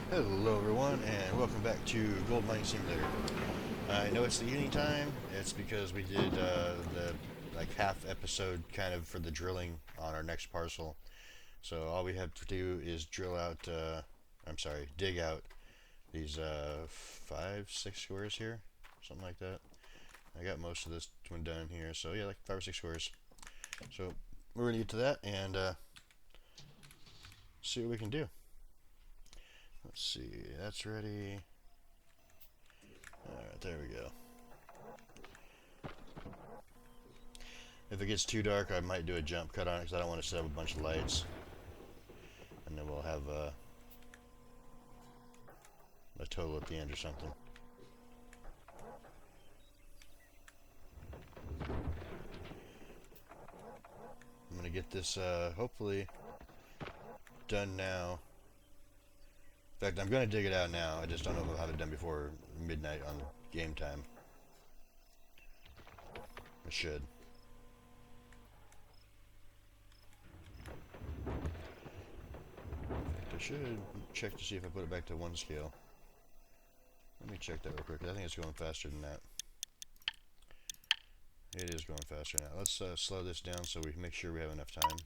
Hello everyone and welcome back to Gold Mining Simulator. I know it's the evening time. It's because we did the like half episode kind of for the drilling on our next parcel. So all we have to do is dig out these 5, 6 squares here, something like that. I got most of this one done here, so yeah, like 5 or 6 squares. So we're gonna get to that and see what we can do. Let's see, that's ready. Alright, there we go. If it gets too dark, I might do a jump cut on it because I don't want to set up a bunch of lights. And then we'll have a total at the end or something. I'm going to get this hopefully done now. In fact, I'm going to dig it out now. I just don't know if I'll have it done before midnight on game time. I should. I should check to see if I put it back to 1 scale. Let me check that real quick. I think it's going faster than that. It is going faster now. Let's slow this down so we can make sure we have enough time.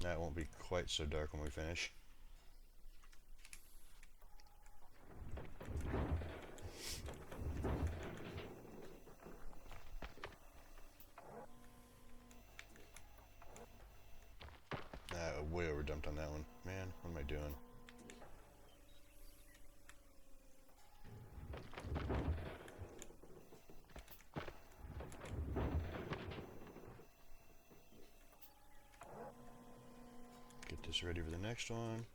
That won't be quite so dark when we finish. Way over dumped on that one. Man, what am I doing? Get this ready for the next one.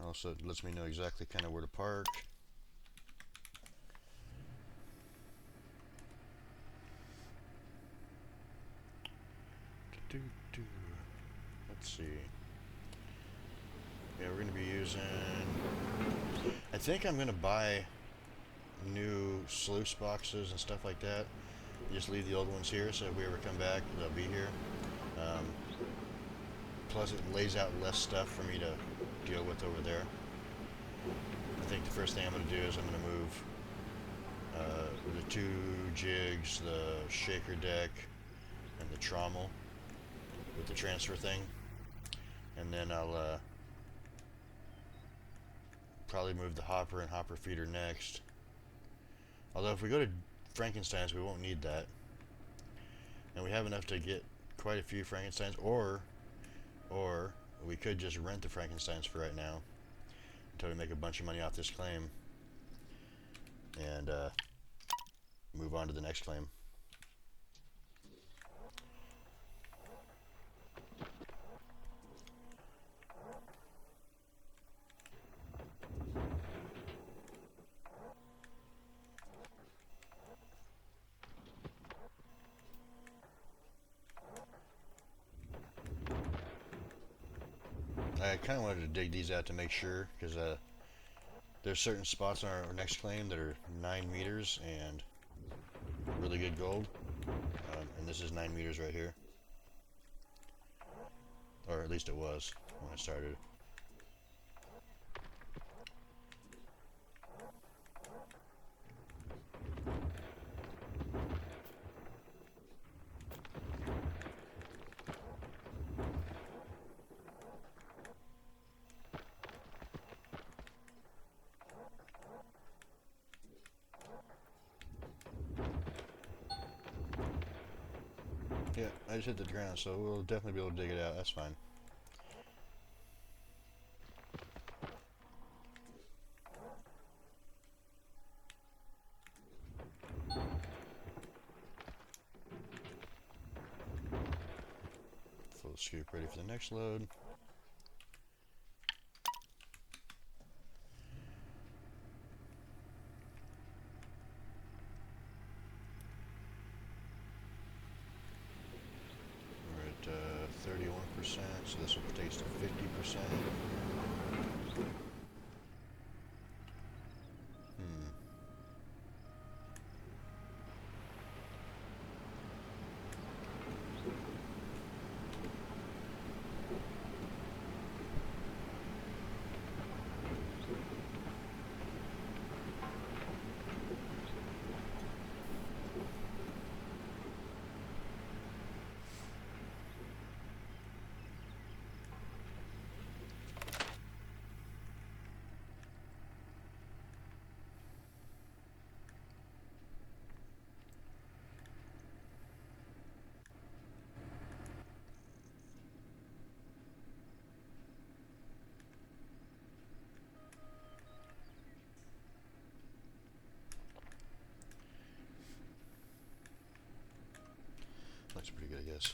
Also, it lets me know exactly kind of where to park. Let's see. Yeah, we're going to be using... I think I'm going to buy new sluice boxes and stuff like that. Just leave the old ones here so if we ever come back, they'll be here. Plus it lays out less stuff for me to deal with over there. I think the first thing I'm going to do is I'm going to move the 2 jigs, the shaker deck, and the trommel with the transfer thing. And then I'll probably move the hopper and hopper feeder next. Although if we go to Frankenstein's, we won't need that. And we have enough to get quite a few Frankensteins, or we could just rent the Frankensteins for right now until we make a bunch of money off this claim and move on to the next claim. I kind of wanted to dig these out to make sure, because there's certain spots on our next claim that are 9 meters and really good gold. And this is 9 meters right here. Or at least it was when I started. Yeah, I just hit the ground, so we'll definitely be able to dig it out. That's fine. Full scoop ready for the next load. We're at 31%, so this will take us to 50%. this.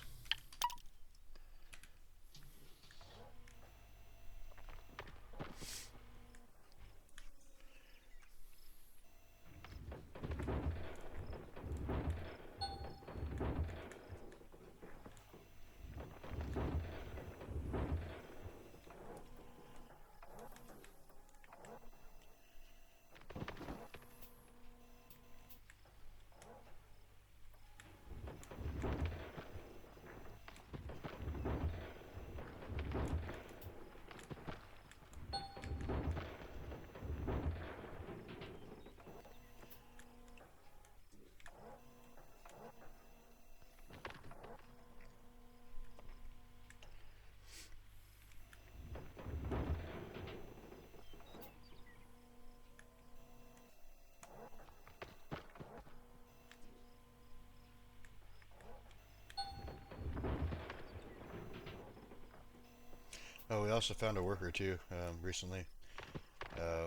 Oh, we also found a worker too recently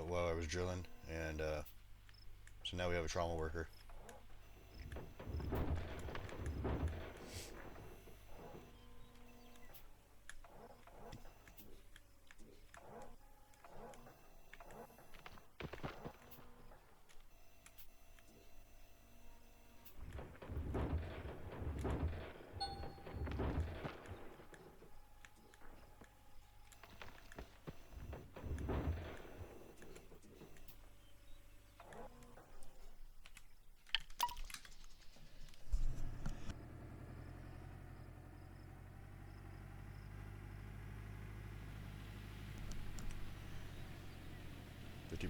while I was drilling, and so now we have a trauma worker.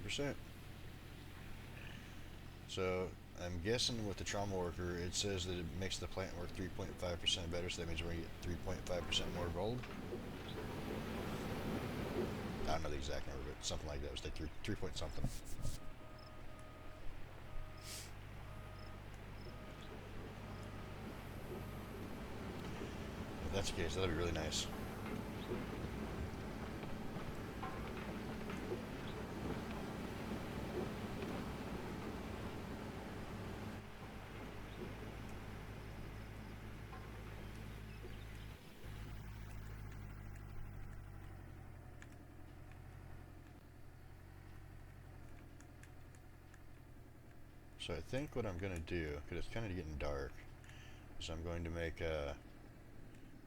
%. So I'm guessing with the trauma worker, it says that it makes the plant work 3.5% better, so that means we're going to get 3.5% more gold. I don't know the exact number, but something like that. It was like 3 point something. If that's the case, that'd be really nice. So I think what I'm going to do, because it's kind of getting dark, is I'm going to make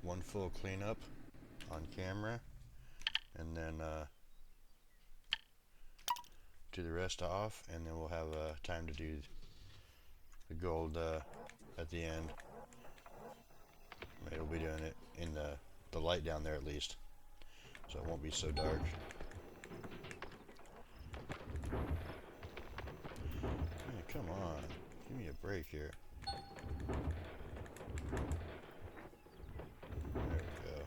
one full cleanup on camera, and then do the rest off, and then we'll have time to do the gold at the end. Maybe we'll be doing it in the light down there at least, so it won't be so dark. Hey, come on, give me a break here. There we go.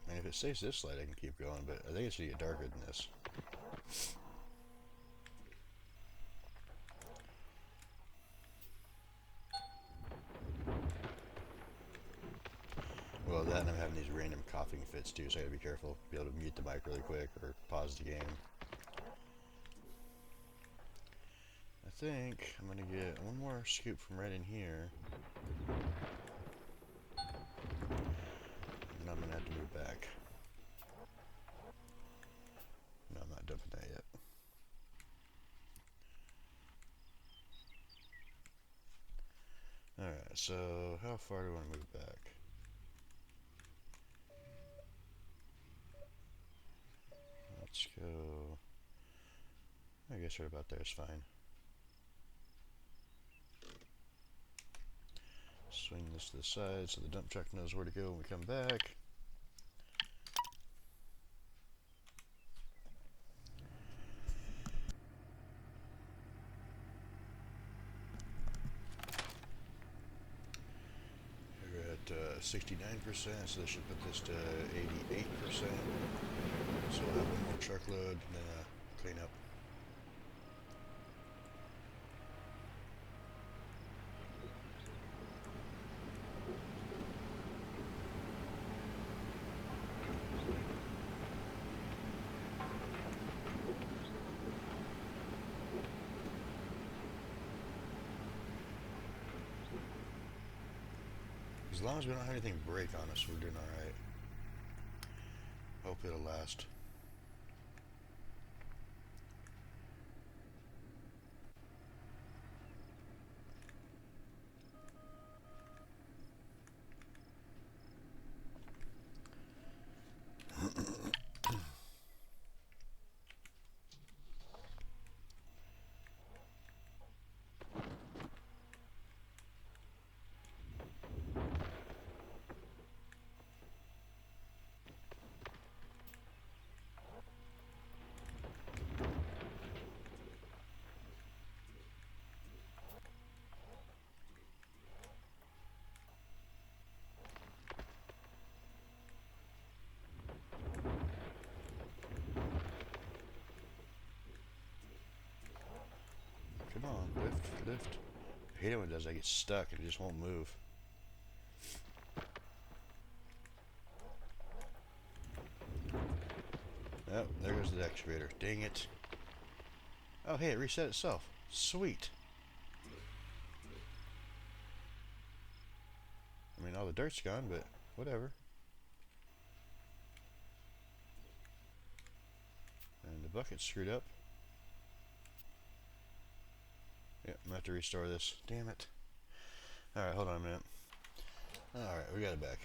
And if it stays this light, I can keep going, but I think it's going to get darker than this. Well, that and I'm having these random coughing fits too, so I gotta be careful. Be able to mute the mic really quick or pause the game. I think I'm gonna get one more scoop from right in here. And I'm gonna have to move back. No, I'm not dumping that yet. Alright, so how far do I want to move back? Let's go. I guess right about there is fine. Swing this to the side so the dump truck knows where to go when we come back. We're at 69%, so this should put this to 88%. So we'll have one more truckload and then clean up. As long as we don't have anything break on us, we're doing alright. Hope it'll last. Come on, lift, lift. I hate it when it does that. I get stuck and it just won't move. Oh, there goes the excavator. Dang it. Oh, hey, it reset itself. Sweet. I mean, all the dirt's gone, but whatever. And the bucket's screwed up. Yep, I'm gonna have to restore this. Damn it. Alright, hold on a minute. Alright, we got it back.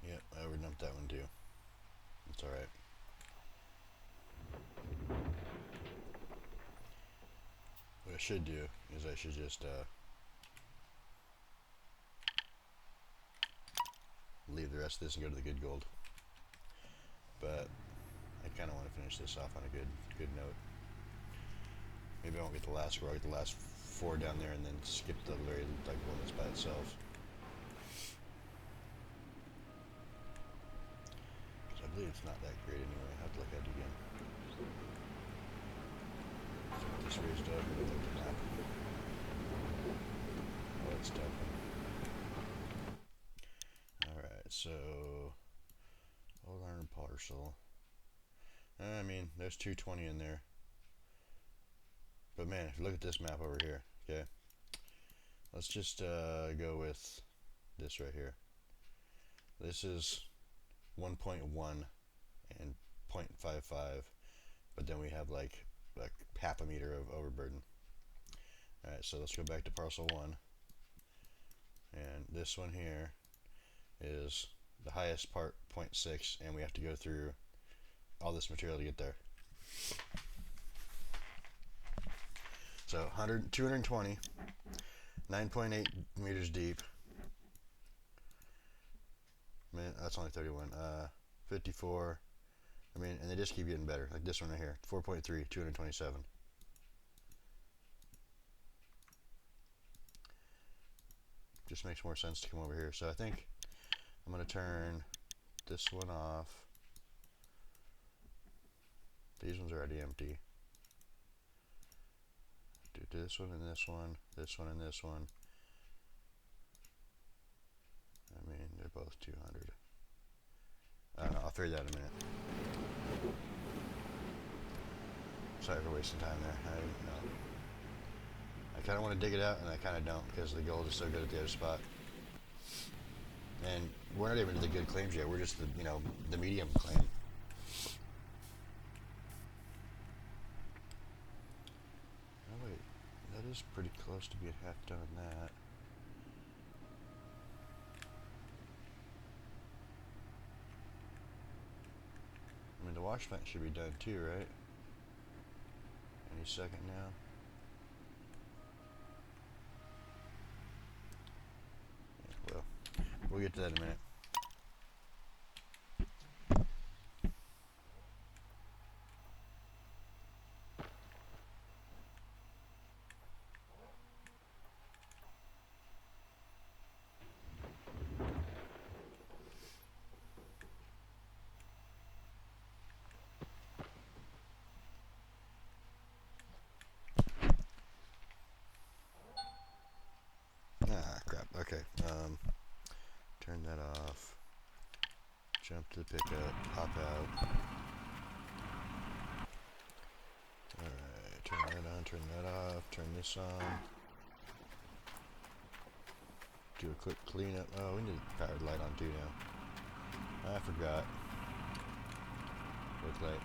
Yep, I overdumped that one too. It's alright. What I should do is I should just leave the rest of this and go to the good gold. But I kind of want to finish this off on a good note. Maybe I won't get the last row, I'll get the last 4 down there and then skip the very like one that's by itself. Because I believe it's not that great anyway. I have to look at it again. So get this raised up and look at the map. Oh, it's tough. Alright, so Old Arnold Parcel. I mean, there's 220 in there. But man, if you look at this map over here, okay? Let's just go with this right here. This is 1.1 and 0.55, but then we have like half a meter of overburden. Alright, so let's go back to parcel 1. And this one here is the highest part, 0.6, and we have to go through all this material to get there. So 220, 9.8 meters deep. I mean, that's only 31. 54. I mean, and they just keep getting better. Like this one right here, 4.3, 227. Just makes more sense to come over here. So I think I'm going to turn this one off. These ones are already empty. Do this one and this one, this one and this one. I mean, they're both 200. I don't know, I'll figure that in a minute. Sorry for wasting time there. I kind of want to dig it out and I kind of don't because the gold is so good at the other spot. And we're not even to the good claims yet. We're just the, the medium claim. Oh wait, that is pretty close to being half done on that. I mean, the wash plant should be done too, right? Any second now. Yeah, well, we'll get to that in a minute. Ah, crap. Okay. Turn that off. Jump to the pickup. Hop out. Alright. Turn that on. Turn that off. Turn this on. Do a quick cleanup. Oh, we need the powered light on too now. I forgot. Look light.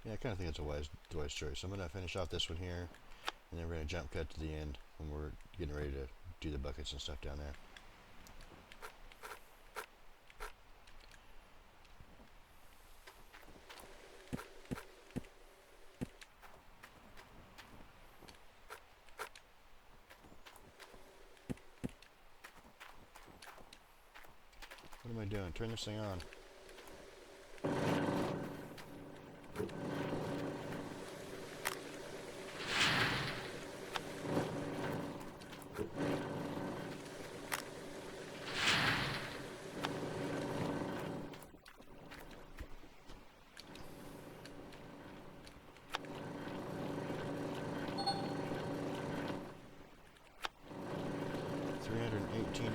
Yeah, I kind of think it's a wise choice. So I'm going to finish off this one here, and then we're going to jump cut to the end when we're getting ready to do the buckets and stuff down there. What am I doing? Turn this thing on.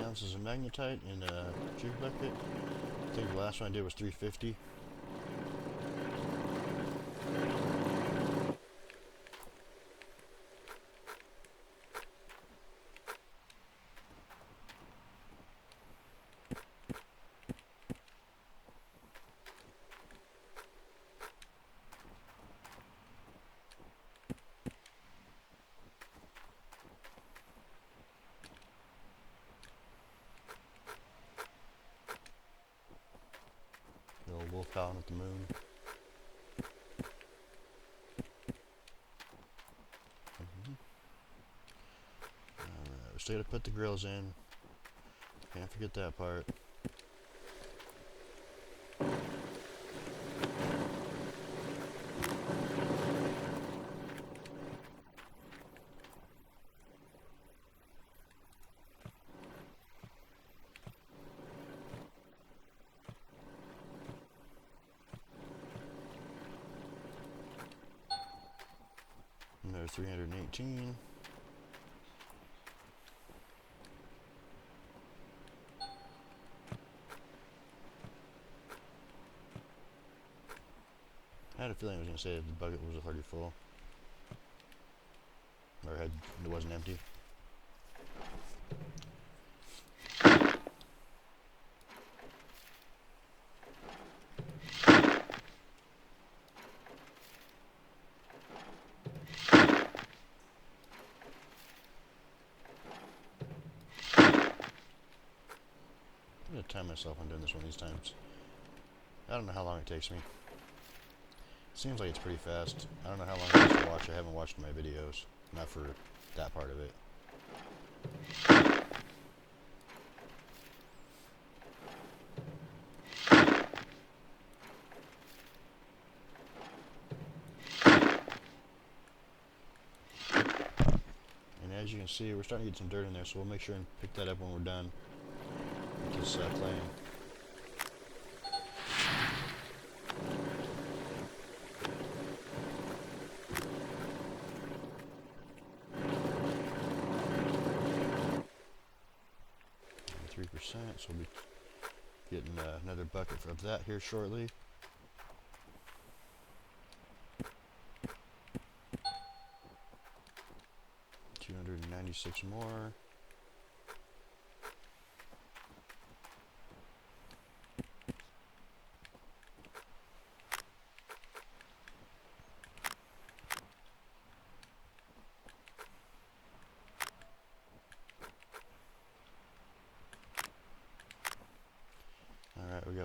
Ounces of magnetite in a jig bucket. I think the last one I did was 350. Wolf howling at the moon. Alright, we still gotta put the grills in. Can't forget that part. Another 318. I had a feeling I was going to say that the bucket was already full. Or it wasn't empty. I'm going to time myself on doing this one of these times. I don't know how long it takes me. Seems like it's pretty fast. I don't know how long it is to watch. I haven't watched my videos. Not for that part of it. And as you can see, we're starting to get some dirt in there, so we'll make sure and pick that up when we're done with this playing. So we'll be getting another bucket of that here shortly. $296 more.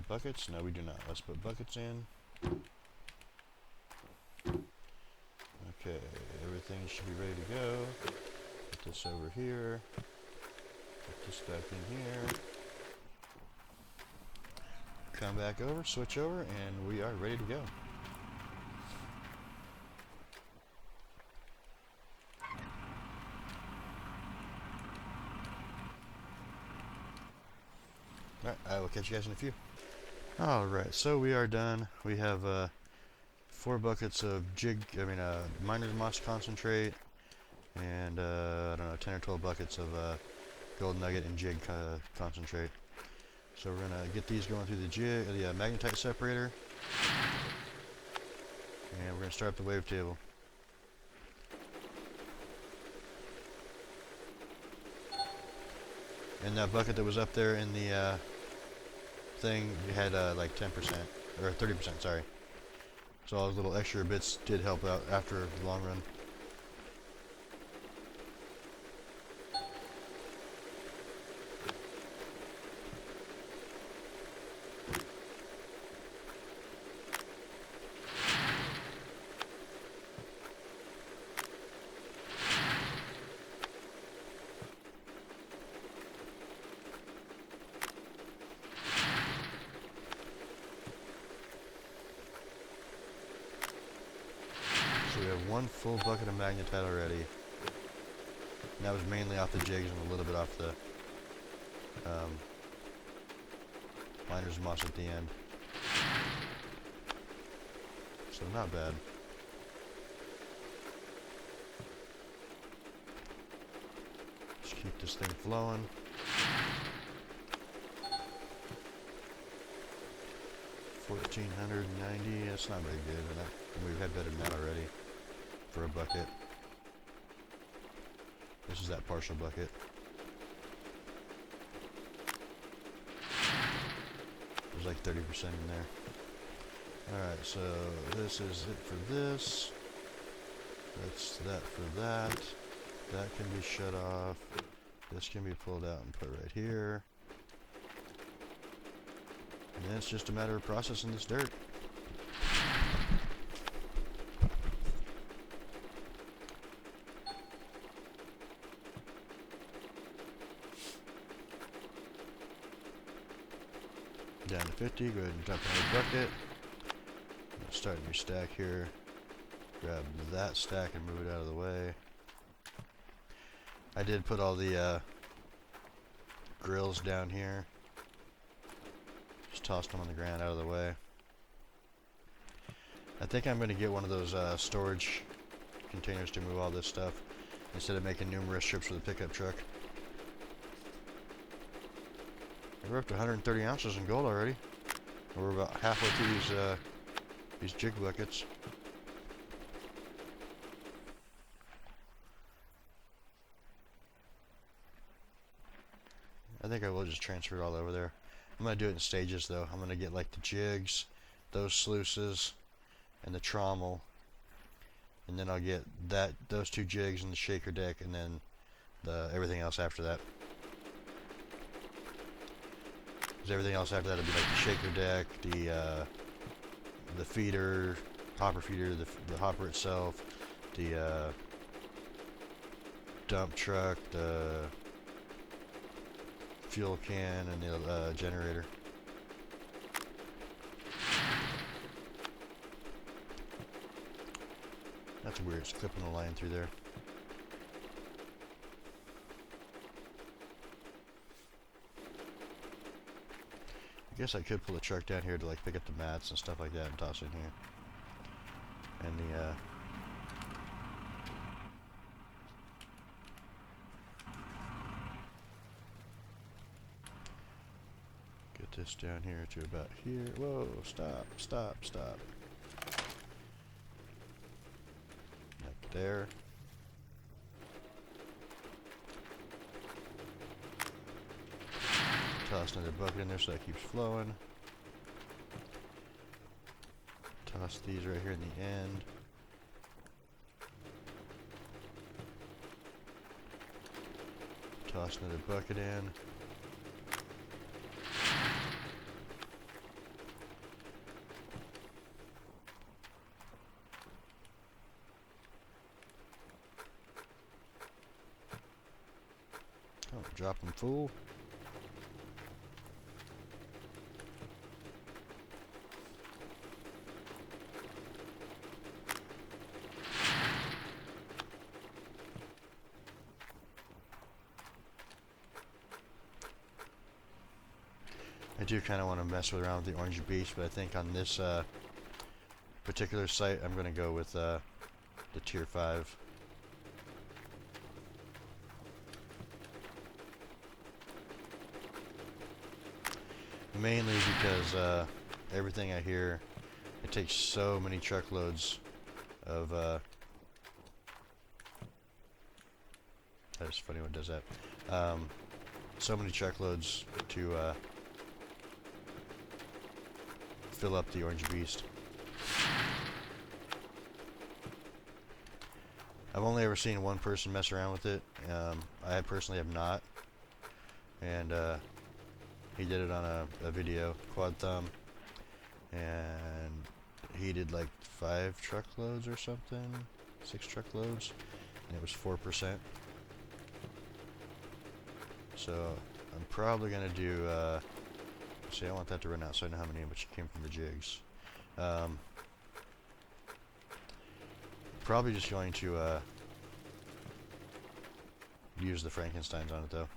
got buckets? No, we do not. Let's put buckets in. Okay, everything should be ready to go. Put this over here. Put this back in here. Come back over, switch over, and we are ready to go. Alright, I will catch you guys in a few. Alright, so we are done. We have 4 buckets of miner's moss concentrate, and I don't know, 10 or 12 buckets of gold nugget and jig concentrate. So we're gonna get these going through the magnetite separator, and we're gonna start up the wavetable. And that bucket that was up there in the thing, you had like 10% or 30%, sorry. So all those little extra bits did help out after the long run. So we have 1 full bucket of magnetite already. And that was mainly off the jigs and a little bit off the miner's moss at the end. So not bad. Just keep this thing flowing. $1,490, that's not very good, but we've had better than that already for a bucket. This is that partial bucket. There's like 30% in there. Alright, so this is it for this. That's that for that. That can be shut off. This can be pulled out and put right here. And then it's just a matter of processing this dirt. Down to 50, go ahead and dump another bucket. Start a new stack here. Grab that stack and move it out of the way. I did put all the grills down here. Just tossed them on the ground out of the way. I think I'm going to get one of those storage containers to move all this stuff instead of making numerous trips with a pickup truck. We're up to 130 ounces in gold already. We're about halfway through these jig buckets. I think I will just transfer it all over there. I'm going to do it in stages though. I'm going to get like the jigs, those sluices, and the trommel. And then I'll get those 2 jigs and the shaker deck, and then everything else after that. Because everything else after that will be like the shaker deck, the feeder, hopper feeder, the hopper itself, the dump truck, the fuel can, and the generator. That's weird, it's clipping the line through there. I guess I could pull the truck down here to like pick up the mats and stuff like that and toss it in here. And get this down here to about here. Whoa, stop, stop, stop. Like there. Toss another bucket in there so that keeps flowing. Toss these right here in the end. Toss another bucket in. Drop them full. I do kind of want to mess around with the orange beach, but I think on this particular site, I'm going to go with the tier 5. Mainly because everything I hear, it takes so many truckloads of that is funny when it does that. So many truckloads to fill up the orange beast. I've only ever seen one person mess around with it. I personally have not, and he did it on a video, quad thumb, and he did like 5 truckloads or something, 6 truckloads, and it was 4%. So I'm probably gonna do. See, I want that to run out so I know how many which came from the jigs. Probably just going to use the Frankensteins on it though.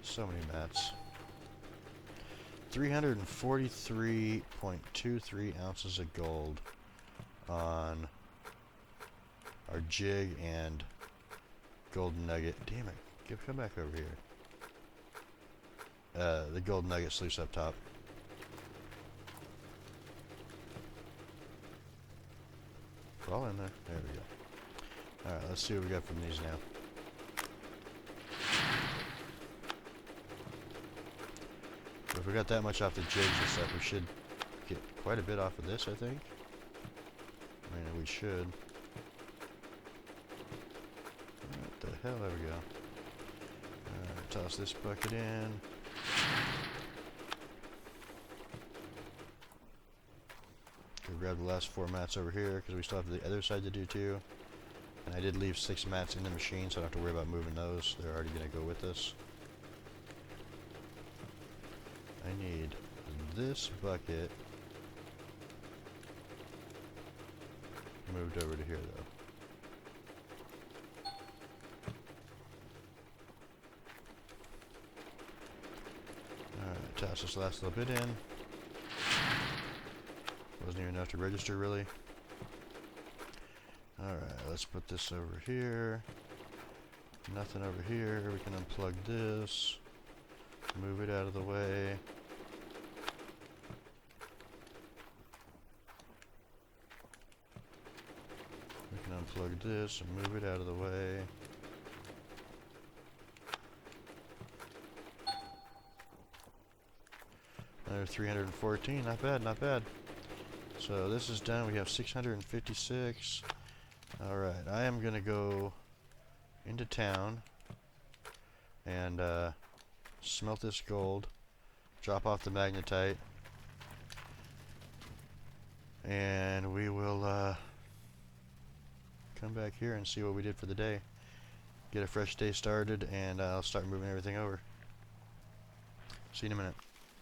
So many mats. 343.23 ounces of gold on our jig and golden nugget. Damn it! Come back over here. The golden nugget sluice up top. We're all in there. There we go. Alright, let's see what we got from these now. If we got that much off the jigs and stuff, we should get quite a bit off of this, I think. I mean, we should. What the hell? There we go. Toss this bucket in. We'll grab the last 4 mats over here because we still have the other side to do too. And I did leave 6 mats in the machine, so I don't have to worry about moving those. They're already going to go with us. I need this bucket moved over to here though. Alright, toss this last little bit in. Wasn't even enough to register really. Alright, let's put this over here. Nothing over here. We can unplug this. Move it out of the way. We can unplug this and move it out of the way. Another 314, not bad, not bad. So this is done, we have 656. Alright, I am gonna go into town and smelt this gold, drop off the magnetite, and we will come back here and see what we did for the day. Get a fresh day started, and I'll start moving everything over. See you in a minute.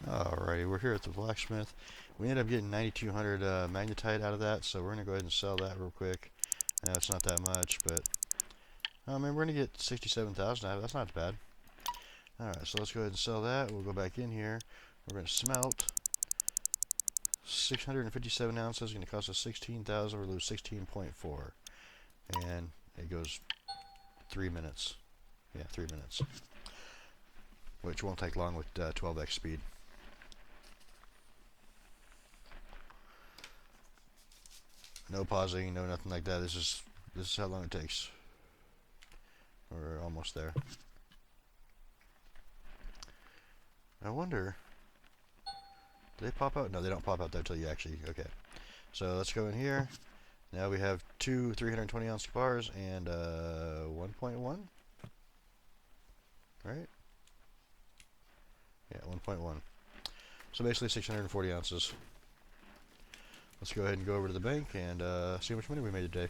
Alrighty, we're here at the blacksmith. We ended up getting 9,200 magnetite out of that, so we're going to go ahead and sell that real quick. I know it's not that much, but I mean, we're going to get 67,000 out of it. That's not bad. Alright, so let's go ahead and sell that. We'll go back in here. We're going to smelt 657 ounces. Going to cost us 16,000. We'll lose 16.4. And it goes 3 minutes. Yeah, 3 minutes. Which won't take long with 12x speed. No pausing, no nothing like that. This is how long it takes. We're almost there. I wonder, do they pop out? No, they don't pop out there until you actually, okay. So let's go in here. Now we have 2 320 ounce bars and 1.1, right? Yeah, 1.1. So basically 640 ounces. Let's go ahead and go over to the bank and see how much money we made today.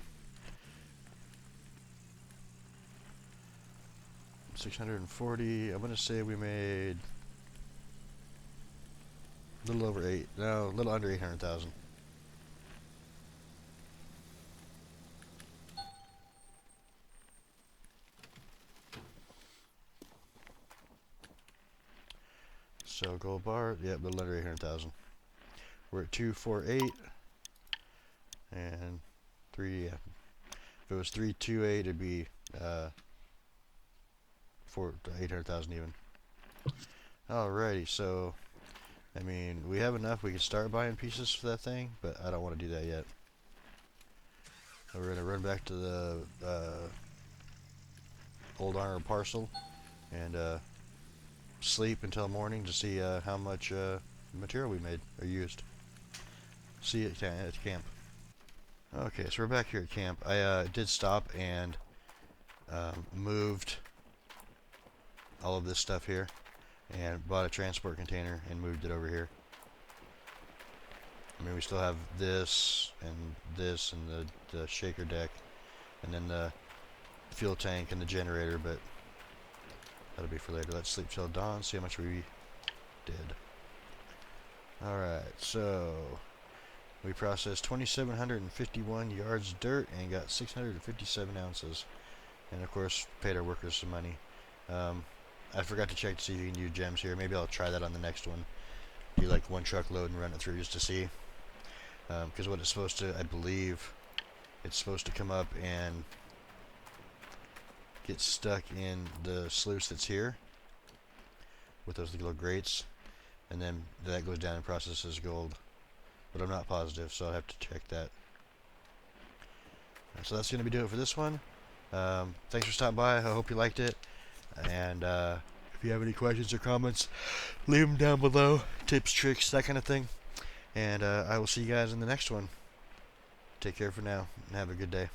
640. I'm gonna say we made a little over a little under 800,000. So gold bar, yep, a little under 800,000. We're at 248 and 3. Yeah. If it was 328, it'd be 800,000 even. Alrighty, so I mean, we have enough. We can start buying pieces for that thing, but I don't want to do that yet. So we're gonna run back to the Old Arnold Parcel and sleep until morning to see how much material we made or used. See you at camp. Okay, so we're back here at camp. I did stop and moved all of this stuff here and bought a transport container and moved it over here. I mean, we still have this and the shaker deck and then the fuel tank and the generator, but that'll be for later. Let's sleep till dawn, see how much we did. Alright, so we processed 2,751 yards of dirt and got 657 ounces. And of course, paid our workers some money. I forgot to check to see if you can use gems here. Maybe I'll try that on the next one. Do like one truckload and run it through just to see. Because what it's supposed to, I believe, it's supposed to come up and get stuck in the sluice that's here with those little grates, and then that goes down and processes gold. But I'm not positive, so I'll have to check that. So that's going to be doing it for this one. Thanks for stopping by. I hope you liked it. And if you have any questions or comments, leave them down below. Tips, tricks, that kind of thing. And I will see you guys in the next one. Take care for now, and have a good day.